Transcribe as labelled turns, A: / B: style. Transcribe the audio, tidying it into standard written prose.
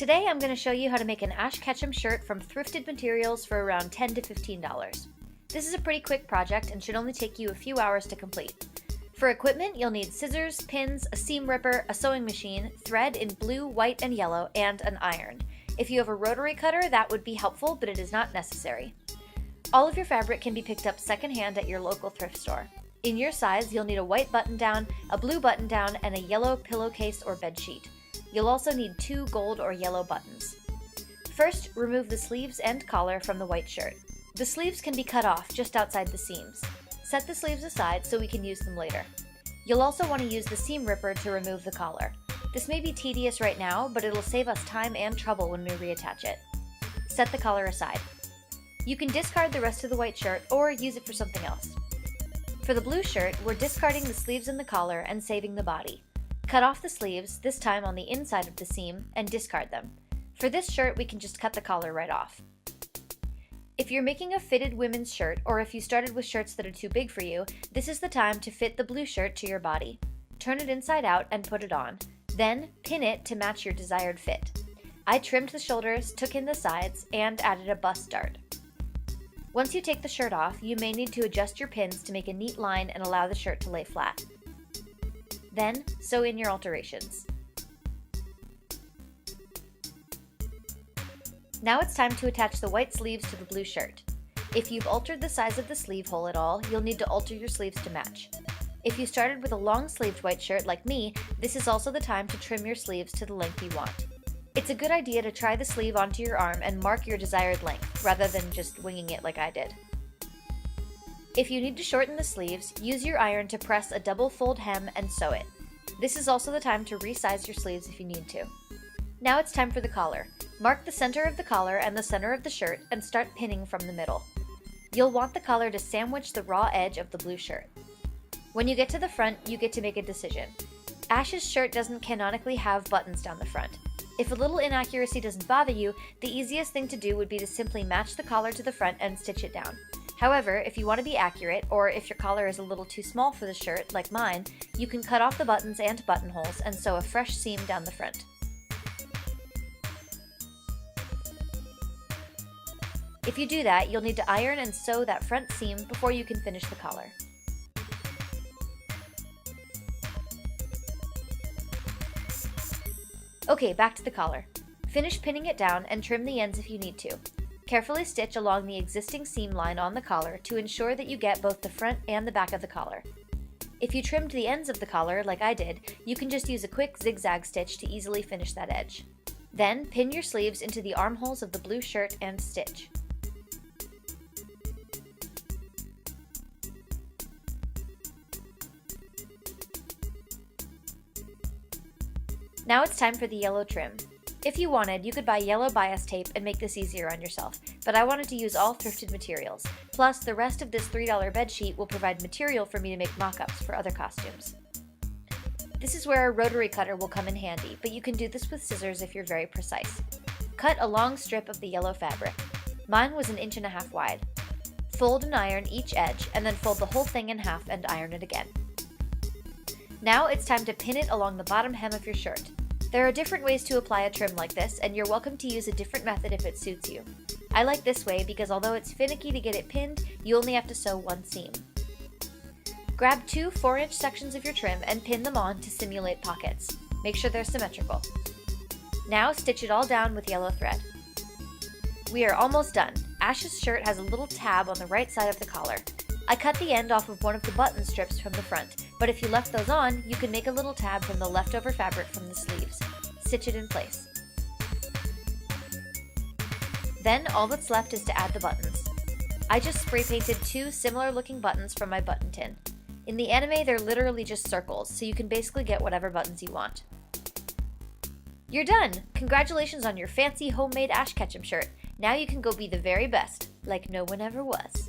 A: Today I'm going to show you how to make an Ash Ketchum shirt from thrifted materials for around $10 to $15. This is a pretty quick project and should only take you a few hours to complete. For equipment, you'll need scissors, pins, a seam ripper, a sewing machine, thread in blue, white, and yellow, and an iron. If you have a rotary cutter, that would be helpful, but it is not necessary. All of your fabric can be picked up secondhand at your local thrift store. In your size, you'll need a white button-down, a blue button-down, and a yellow pillowcase or bedsheet. You'll also need 2 gold or yellow buttons. First, remove the sleeves and collar from the white shirt. The sleeves can be cut off just outside the seams. Set the sleeves aside so we can use them later. You'll also want to use the seam ripper to remove the collar. This may be tedious right now, but it'll save us time and trouble when we reattach it. Set the collar aside. You can discard the rest of the white shirt or use it for something else. For the blue shirt, we're discarding the sleeves and the collar and saving the body. Cut off the sleeves, this time on the inside of the seam, and discard them. For this shirt, we can just cut the collar right off. If you're making a fitted women's shirt, or if you started with shirts that are too big for you, this is the time to fit the blue shirt to your body. Turn it inside out and put it on. Then, pin it to match your desired fit. I trimmed the shoulders, took in the sides, and added a bust dart. Once you take the shirt off, you may need to adjust your pins to make a neat line and allow the shirt to lay flat. Then, sew in your alterations. Now it's time to attach the white sleeves to the blue shirt. If you've altered the size of the sleeve hole at all, you'll need to alter your sleeves to match. If you started with a long-sleeved white shirt like me, this is also the time to trim your sleeves to the length you want. It's a good idea to try the sleeve onto your arm and mark your desired length, rather than just winging it like I did. If you need to shorten the sleeves, use your iron to press a double fold hem and sew it. This is also the time to resize your sleeves if you need to. Now it's time for the collar. Mark the center of the collar and the center of the shirt and start pinning from the middle. You'll want the collar to sandwich the raw edge of the blue shirt. When you get to the front, you get to make a decision. Ash's shirt doesn't canonically have buttons down the front. If a little inaccuracy doesn't bother you, the easiest thing to do would be to simply match the collar to the front and stitch it down. However, if you want to be accurate, or if your collar is a little too small for the shirt, like mine, you can cut off the buttons and buttonholes and sew a fresh seam down the front. If you do that, you'll need to iron and sew that front seam before you can finish the collar. Okay, back to the collar. Finish pinning it down and trim the ends if you need to. Carefully stitch along the existing seam line on the collar to ensure that you get both the front and the back of the collar. If you trimmed the ends of the collar, like I did, you can just use a quick zigzag stitch to easily finish that edge. Then, pin your sleeves into the armholes of the blue shirt and stitch. Now it's time for the yellow trim. If you wanted, you could buy yellow bias tape and make this easier on yourself, but I wanted to use all thrifted materials. Plus, the rest of this $3 bedsheet will provide material for me to make mock-ups for other costumes. This is where a rotary cutter will come in handy, but you can do this with scissors if you're very precise. Cut a long strip of the yellow fabric. Mine was 1.5 inches wide. Fold and iron each edge, and then fold the whole thing in half and iron it again. Now it's time to pin it along the bottom hem of your shirt. There are different ways to apply a trim like this, and you're welcome to use a different method if it suits you. I like this way because although it's finicky to get it pinned, you only have to sew one seam. Grab 2 4-inch sections of your trim and pin them on to simulate pockets. Make sure they're symmetrical. Now stitch it all down with yellow thread. We are almost done. Ash's shirt has a little tab on the right side of the collar. I cut the end off of one of the button strips from the front, but if you left those on, you could make a little tab from the leftover fabric from the sleeves. Stitch it in place. Then all that's left is to add the buttons. I just spray painted 2 similar looking buttons from my button tin. In the anime, they're literally just circles, so you can basically get whatever buttons you want. You're done! Congratulations on your fancy homemade Ash Ketchum shirt. Now you can go be the very best, like no one ever was.